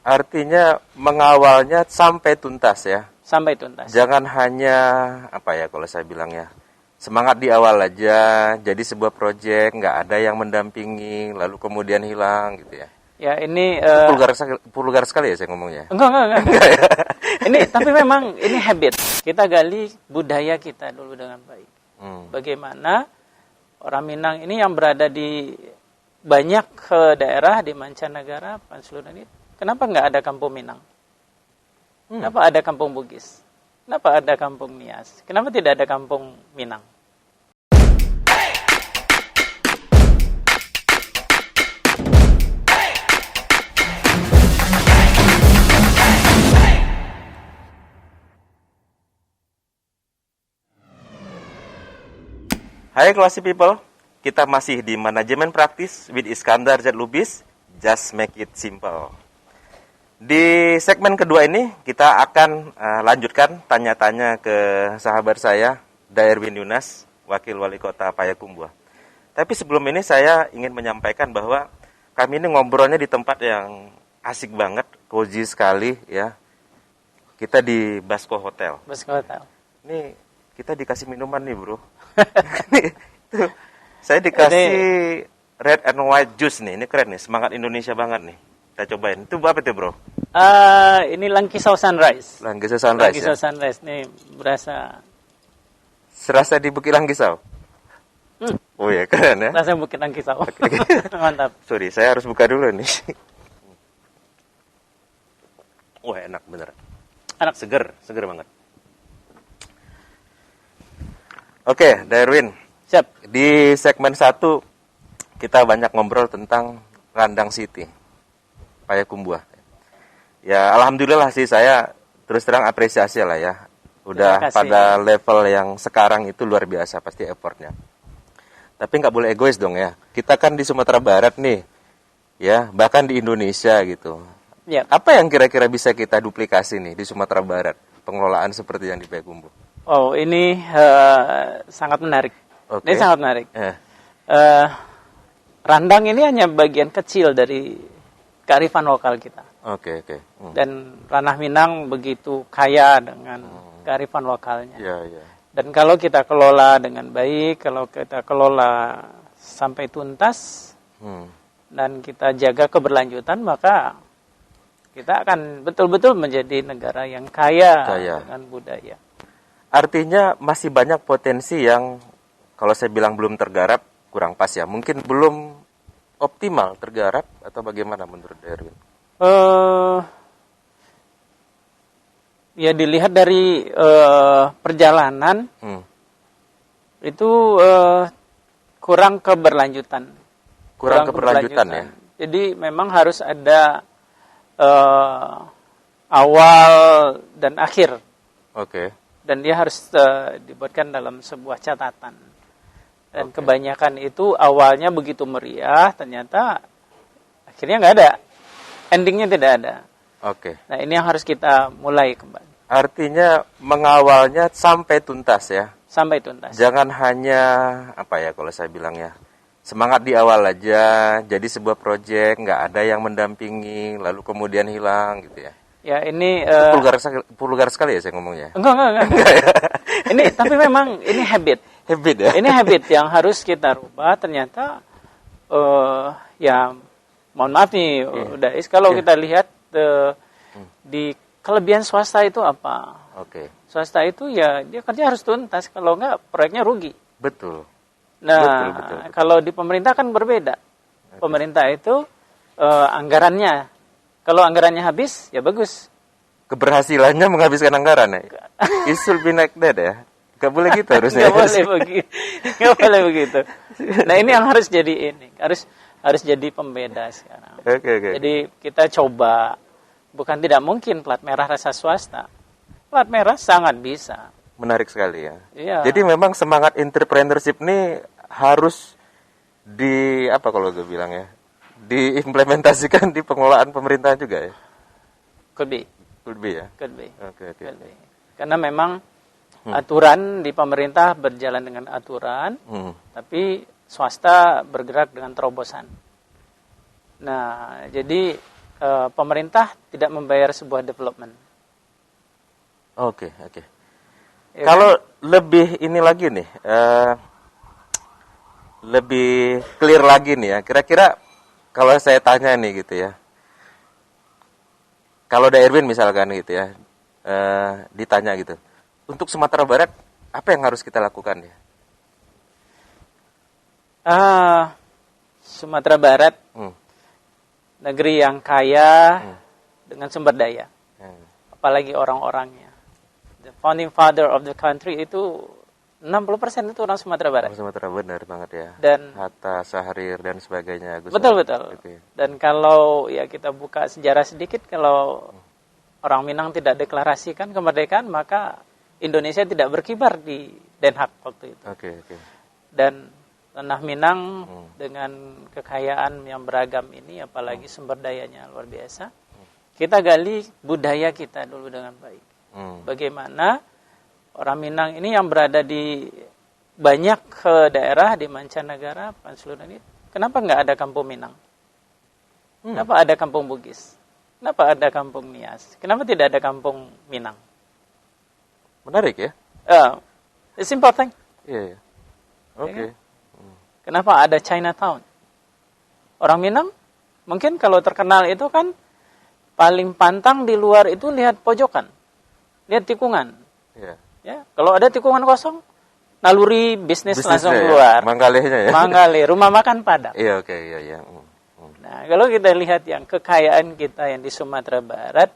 Artinya mengawalnya sampai tuntas ya. Sampai tuntas. Jangan hanya apa ya kalau saya bilang ya, semangat di awal aja, jadi sebuah proyek nggak ada yang mendampingi, lalu kemudian hilang gitu ya. Ya ini vulgar sekali ya saya ngomongnya. Enggak. Ini tapi memang ini habit. Kita gali budaya kita dulu dengan baik. Bagaimana orang Minang ini yang berada di banyak daerah di mancanegara, seluruh ini, kenapa nggak ada kampung Minang? Kenapa ada kampung Bugis? Kenapa ada kampung Nias? Kenapa tidak ada kampung Minang? Hai Classy People, kita masih di Manajemen Praktis with Iskandar Z. Lubis, Just Make It Simple. Di segmen kedua ini kita akan lanjutkan tanya-tanya ke sahabat saya, Daerwin Yunas, Wakil Wali Kota Payakumbuh. Tapi sebelum ini saya ingin menyampaikan bahwa kami ini ngobrolnya di tempat yang asik banget, cozy sekali ya. Kita di Basco Hotel. Basco Hotel. Ini kita dikasih minuman nih bro. Saya dikasih red and white juice nih. Ini keren nih, semangat Indonesia banget nih. Kita cobain. Itu apa itu bro? Ini Langkisau Sunrise. Langkisau Sunrise. Langkisau ya? Sunrise nih berasa. Serasa di Bukit Langkisau. Oh ya keren ya. Rasa Bukit Langkisau. Mantap. Sorry, saya harus buka dulu nih. Wah enak bener. Enak. Seger banget. Oke, Daerwin. Siap. Di segmen 1 kita banyak ngobrol tentang Randang City, Payakumbuh. Ya, alhamdulillah sih saya terus terang apresiasi lah ya. Udah pada level yang sekarang itu luar biasa pasti effortnya. Tapi nggak boleh egois dong ya. Kita kan di Sumatera Barat nih, ya bahkan di Indonesia gitu. Yep. Apa yang kira-kira bisa kita duplikasi nih di Sumatera Barat pengelolaan seperti yang di Payakumbuh? Oh, ini sangat menarik. Okay. Ini sangat menarik. Randang ini hanya bagian kecil dari kearifan lokal kita. Oke. Dan Ranah Minang begitu kaya dengan kearifan lokalnya. Yeah. Dan kalau kita kelola dengan baik, kalau kita kelola sampai tuntas, dan kita jaga keberlanjutan, maka kita akan betul-betul menjadi negara yang kaya. Dengan budaya. Artinya masih banyak potensi yang kalau saya bilang belum tergarap, kurang pas ya. Mungkin belum optimal tergarap atau bagaimana menurut Daerwin? Ya dilihat dari perjalanan itu kurang keberlanjutan. Kurang keberlanjutan ya. Jadi memang harus ada awal dan akhir. Oke. Dan dia harus dibuatkan dalam sebuah catatan. Dan kebanyakan itu awalnya begitu meriah, ternyata akhirnya nggak ada. Endingnya tidak ada. Oke. Nah ini yang harus kita mulai kembali. Artinya mengawalnya sampai tuntas ya. Sampai tuntas. Jangan hanya apa ya kalau saya bilang ya, semangat di awal aja, jadi sebuah proyek nggak ada yang mendampingi, lalu kemudian hilang gitu ya. Ya ini vulgar sekali ya saya ngomongnya. Enggak. Ini tapi memang ini habit. Habit ya. Ini habit yang harus kita rubah. Ternyata ya mohon maaf nih, kalau kita lihat di kelebihan swasta itu apa? Oke. Swasta itu ya dia kerja harus tuntas, kalau enggak proyeknya rugi. Betul. Nah, betul. Kalau di pemerintah kan berbeda. Pemerintah itu anggarannya. Kalau anggarannya habis, ya bagus. Keberhasilannya menghabiskan anggaran ya? It should be like that ya? Gak boleh gitu harusnya. Gak boleh begitu. Nah ini yang harus jadi ini. Harus jadi pembeda sekarang. Oke. Jadi kita coba. Bukan tidak mungkin plat merah rasa swasta. Plat merah sangat bisa. Menarik sekali ya. Iya. Jadi memang semangat entrepreneurship ini harus apa kalau gue bilang ya? Diimplementasikan di pengelolaan pemerintah juga ya? Could be ya? Could be. Oke. Karena memang aturan di pemerintah berjalan dengan aturan, tapi swasta bergerak dengan terobosan. Nah, jadi pemerintah tidak membayar sebuah development. Oke, oke. Ya Kalau lebih ini lagi nih, lebih clear lagi nih ya. Kira-kira kalau saya tanya nih gitu ya, kalau ada Erwin misalkan gitu ya, ditanya gitu, untuk Sumatera Barat apa yang harus kita lakukan ya? Sumatera Barat, negeri yang kaya dengan sumber daya, apalagi orang-orangnya. The founding father of the country itu 60% itu orang Sumatera Barat. Sumatera benar banget ya. Dan Hatta, Syahrir dan sebagainya. betul. Dan kalau ya kita buka sejarah sedikit, kalau orang Minang tidak deklarasikan kemerdekaan, maka Indonesia tidak berkibar di Den Haag waktu itu. Oke. Dan tanah Minang dengan kekayaan yang beragam ini, apalagi sumber dayanya luar biasa, kita gali budaya kita dulu dengan baik. Bagaimana orang Minang ini yang berada di banyak daerah di mancanegara, seluruh ini, kenapa nggak ada kampung Minang? Kenapa ada kampung Bugis? Kenapa ada kampung Nias? Kenapa tidak ada kampung Minang? Menarik ya? It's important. Iya. Oke. Kenapa ada Chinatown? Orang Minang mungkin kalau terkenal itu kan paling pantang di luar itu lihat pojokan, lihat tikungan. Iya. Ya, kalau ada tikungan kosong, naluri bisnis langsung keluar. Ya? Manggalehnya ya. Manggale, rumah makan Padang. Iya, oke, iya. Nah, kalau kita lihat yang kekayaan kita yang di Sumatera Barat,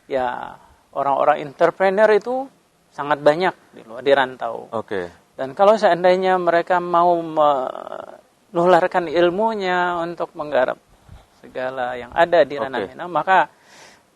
ya orang-orang entrepreneur itu sangat banyak di luar, di rantau. Oke. Dan kalau seandainya mereka mau menularkan ilmunya untuk menggarap segala yang ada di ranah Minang, maka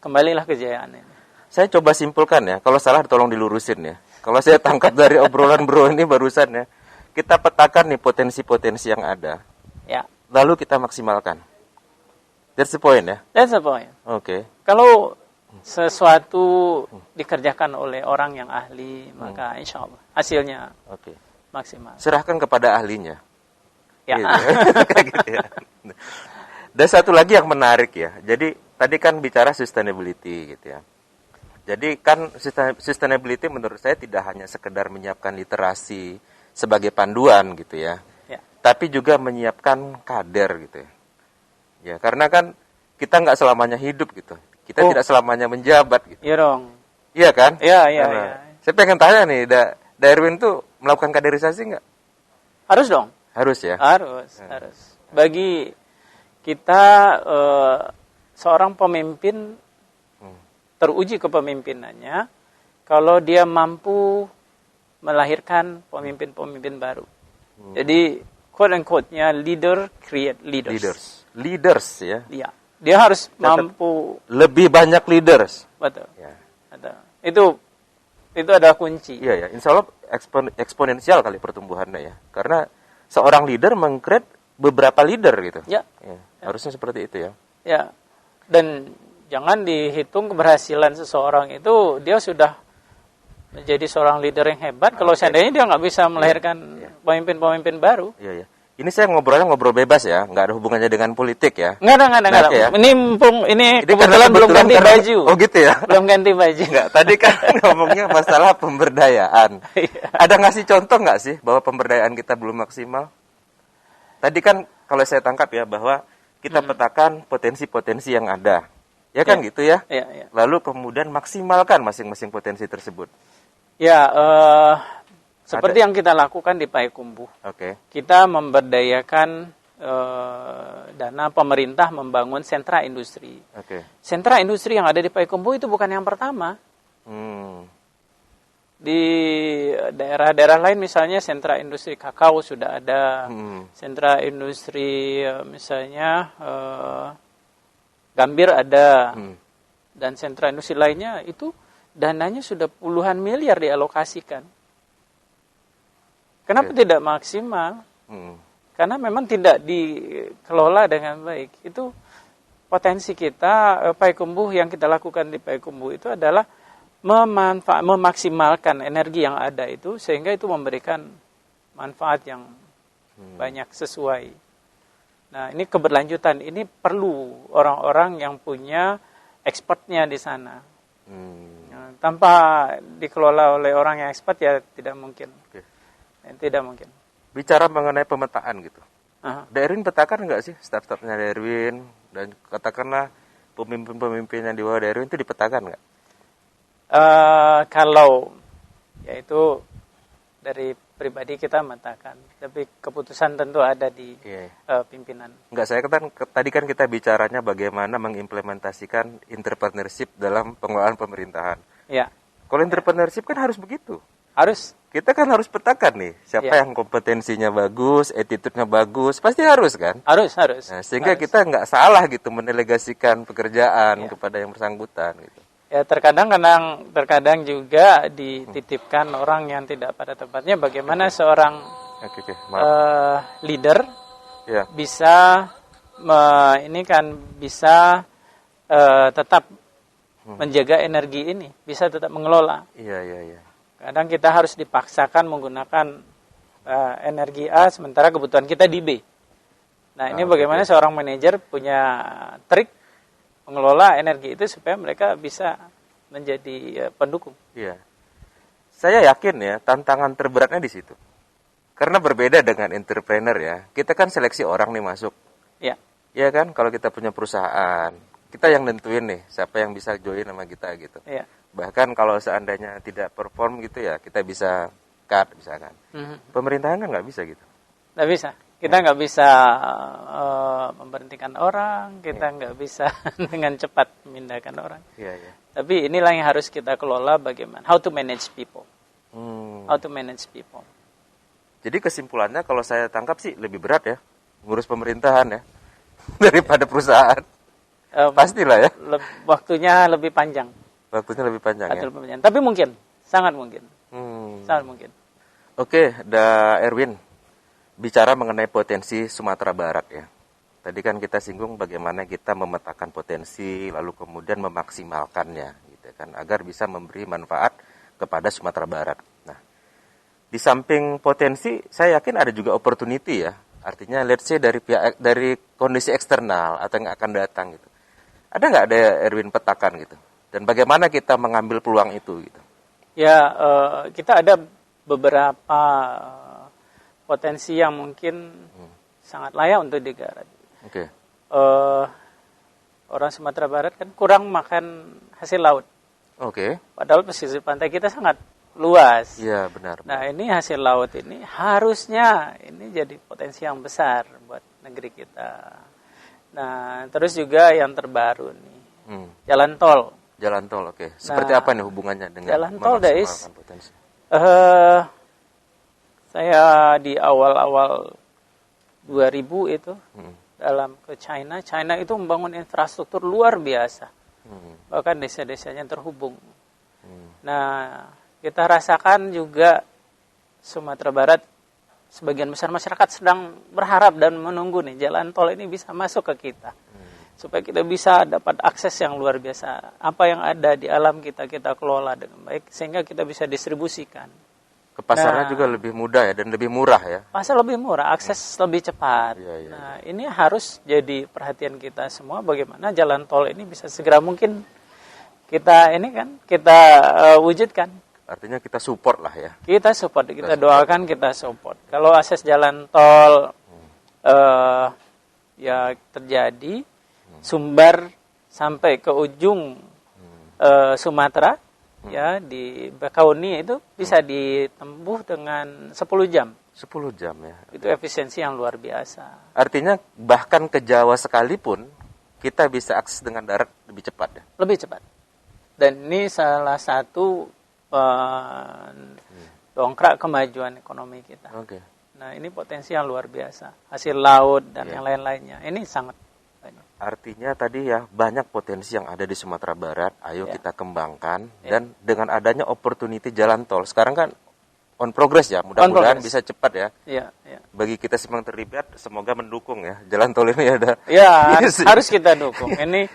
kembalilah kejayaan ini. Saya coba simpulkan ya, kalau salah tolong dilurusin ya. Kalau saya tangkap dari obrolan bro ini barusan ya, kita petakan nih potensi-potensi yang ada. Ya. Lalu kita maksimalkan. That's the point ya? That's the point. Oke. Kalau sesuatu dikerjakan oleh orang yang ahli, maka insya Allah hasilnya maksimal. Serahkan kepada ahlinya. Ya. Gitu. Kayak gitu ya. Dan satu lagi yang menarik ya. Jadi tadi kan bicara sustainability gitu ya. Jadi kan sustainability menurut saya tidak hanya sekedar menyiapkan literasi sebagai panduan gitu ya. Tapi juga menyiapkan kader gitu ya. Ya, karena kan kita nggak selamanya hidup gitu. Kita tidak selamanya menjabat gitu. Iya dong. Iya kan? Iya. Saya pengen tanya nih, Erwin tuh melakukan kaderisasi nggak? Harus dong. Harus ya? Harus. Bagi kita seorang pemimpin teruji kepemimpinannya kalau dia mampu melahirkan pemimpin-pemimpin baru. Jadi quote-unquote-nya leader create leaders. Leaders ya? Iya. Dia harus mampu lebih banyak leaders. Betul. Ya. Betul. Itu adalah kunci. Iya ya. Insya Allah eksponensial kali pertumbuhannya ya. Karena seorang leader meng-create beberapa leader gitu. Ya. Harusnya seperti itu ya. Ya. Dan jangan dihitung keberhasilan seseorang itu dia sudah menjadi seorang leader yang hebat. Kalau seandainya dia nggak bisa melahirkan pemimpin-pemimpin baru. Iya. Ini saya ngobrol bebas ya, nggak ada hubungannya dengan politik ya. Nggak ada. Ya? Ini kebetulan belum ganti baju. Oh gitu ya? Belum ganti baju. Nggak, tadi kan ngomongnya masalah pemberdayaan. Ada ngasih contoh nggak sih bahwa pemberdayaan kita belum maksimal? Tadi kan kalau saya tangkap ya bahwa kita petakan potensi-potensi yang ada. Ya kan gitu ya? Iya. Lalu kemudian maksimalkan masing-masing potensi tersebut. Ya, seperti yang kita lakukan di Payakumbuh. Kita memberdayakan dana pemerintah membangun sentra industri. Sentra industri yang ada di Payakumbuh itu bukan yang pertama. Di daerah-daerah lain misalnya sentra industri kakao sudah ada. Sentra industri misalnya Gambir ada. Dan sentra industri lainnya itu dananya sudah puluhan miliar dialokasikan. Kenapa tidak maksimal? Karena memang tidak dikelola dengan baik. Itu potensi kita, Payakumbuh yang kita lakukan di Payakumbuh itu adalah memaksimalkan energi yang ada itu sehingga itu memberikan manfaat yang banyak sesuai Nah, ini keberlanjutan. Ini perlu orang-orang yang punya expertnya di sana. Nah, tanpa dikelola oleh orang yang expert ya tidak mungkin. Oke. Tidak mungkin. Bicara mengenai pemetaan gitu. Aha. Darwin petakan nggak sih staf-stafnya Darwin dan katakanlah pemimpin-pemimpin yang di bawah Darwin itu dipetakan nggak? Kalau yaitu dari pribadi kita mengatakan, tapi keputusan tentu ada di pimpinan. Enggak, saya tadi kan kita bicaranya bagaimana mengimplementasikan entrepreneurship dalam pengelolaan pemerintahan. Ya. Kalau entrepreneurship kan harus begitu. Harus. Kita kan harus petakan nih, siapa yang kompetensinya bagus, attitude-nya bagus, pasti harus kan? Harus. Nah, sehingga kita nggak salah gitu mendelegasikan pekerjaan kepada yang bersangkutan gitu. Ya, terkadang juga dititipkan orang yang tidak pada tempatnya. Bagaimana seorang leader bisa tetap menjaga energi ini, bisa tetap mengelola. Iya. Kadang kita harus dipaksakan menggunakan energi A, sementara kebutuhan kita di B. Nah, ini bagaimana seorang manajer punya trik mengelola energi itu supaya mereka bisa menjadi pendukung. Iya. Saya yakin ya, tantangan terberatnya di situ. Karena berbeda dengan entrepreneur ya. Kita kan seleksi orang nih masuk. Iya. Iya kan, kalau kita punya perusahaan, kita yang nentuin nih siapa yang bisa join sama kita gitu. Iya. Bahkan kalau seandainya tidak perform gitu ya, kita bisa cut misalkan. Pemerintahan kan nggak bisa gitu. Nggak bisa. Kita nggak bisa memberhentikan orang, kita nggak bisa dengan cepat memindahkan orang. Iya. Tapi inilah yang harus kita kelola bagaimana. How to manage people. How to manage people. Jadi kesimpulannya kalau saya tangkap sih lebih berat ya, ngurus pemerintahan ya, daripada perusahaan. Pastilah ya. Waktunya lebih panjang. Waktunya lebih panjang ya. Tapi mungkin, sangat mungkin. Sangat mungkin. Oke, Erwin. Bicara mengenai potensi Sumatera Barat ya. Tadi kan kita singgung bagaimana kita memetakan potensi lalu kemudian memaksimalkannya gitu kan agar bisa memberi manfaat kepada Sumatera Barat. Nah, di samping potensi saya yakin ada juga opportunity ya. Artinya let's say dari kondisi eksternal atau yang akan datang gitu. Ada nggak ada Erwin petakan gitu? Dan bagaimana kita mengambil peluang itu gitu? Ya, kita ada beberapa potensi yang mungkin sangat layak untuk digarap. Oke. Orang Sumatera Barat kan kurang makan hasil laut. Oke. Padahal pesisir pantai kita sangat luas. Iya, benar. Nah, ini hasil laut ini harusnya ini jadi potensi yang besar buat negeri kita. Nah, terus juga yang terbaru nih, jalan tol. Jalan tol, oke. Seperti apa nih hubungannya dengan jalan tol, memaksimalkan potensi? Saya di awal-awal 2000 itu dalam ke China itu membangun infrastruktur luar biasa. Bahkan desa-desanya terhubung. Nah, kita rasakan juga Sumatera Barat sebagian besar masyarakat sedang berharap dan menunggu nih jalan tol ini bisa masuk ke kita. Supaya kita bisa dapat akses yang luar biasa. Apa yang ada di alam kita kelola dengan baik sehingga kita bisa distribusikan. Ke pasarnya juga lebih mudah ya dan lebih murah ya. Pasar lebih murah, akses lebih cepat. Nah, ini harus jadi perhatian kita semua bagaimana jalan tol ini bisa segera mungkin kita wujudkan. Artinya kita support lah ya. Kita support, kita doakan, kita support. Kalau akses jalan tol ya terjadi Sumbar sampai ke ujung Sumatera. Ya, di Bakauni itu bisa ditempuh dengan 10 jam. 10 jam ya. Itu efisiensi yang luar biasa. Artinya bahkan ke Jawa sekalipun kita bisa akses dengan darat lebih cepat ya. Lebih cepat. Dan ini salah satu dongkrak kemajuan ekonomi kita. Oke. Nah, ini potensi yang luar biasa. Hasil laut dan yang lain-lainnya. Ini sangat banyak. Artinya tadi ya banyak potensi yang ada di Sumatera Barat, ayo kita kembangkan dan dengan adanya opportunity jalan tol. Sekarang kan on progress ya, mudah-mudahan bisa cepat ya. Iya. Bagi kita semua yang terlibat, semoga mendukung ya jalan tol ini ada. Ya, harus kita dukung. Ini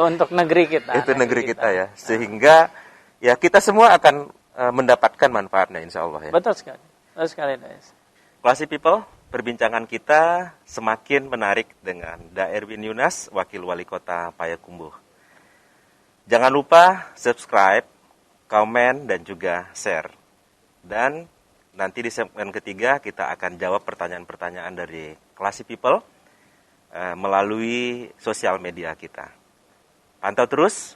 untuk negeri kita. Itu negeri kita ya, sehingga ya kita semua akan mendapatkan manfaatnya insya Allah ya. Betul sekali. Betul sekali, guys. Classy people, perbincangan kita semakin menarik dengan Da Erwin Yunas, Wakil Wali Kota Payakumbuh. Jangan lupa subscribe, komen, dan juga share. Dan nanti di segmen ketiga kita akan jawab pertanyaan-pertanyaan dari Classy People melalui sosial media kita. Pantau terus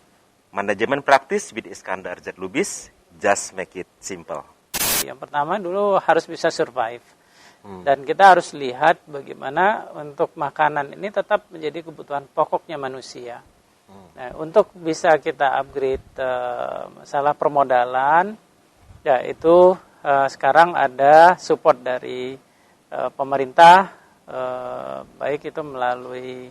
Manajemen Praktis with Iskandar Z. Lubis, just make it simple. Yang pertama dulu harus bisa survive. Dan kita harus lihat bagaimana untuk makanan ini tetap menjadi kebutuhan pokoknya manusia. Nah, untuk bisa kita upgrade masalah permodalan, yaitu sekarang ada support dari pemerintah, baik itu melalui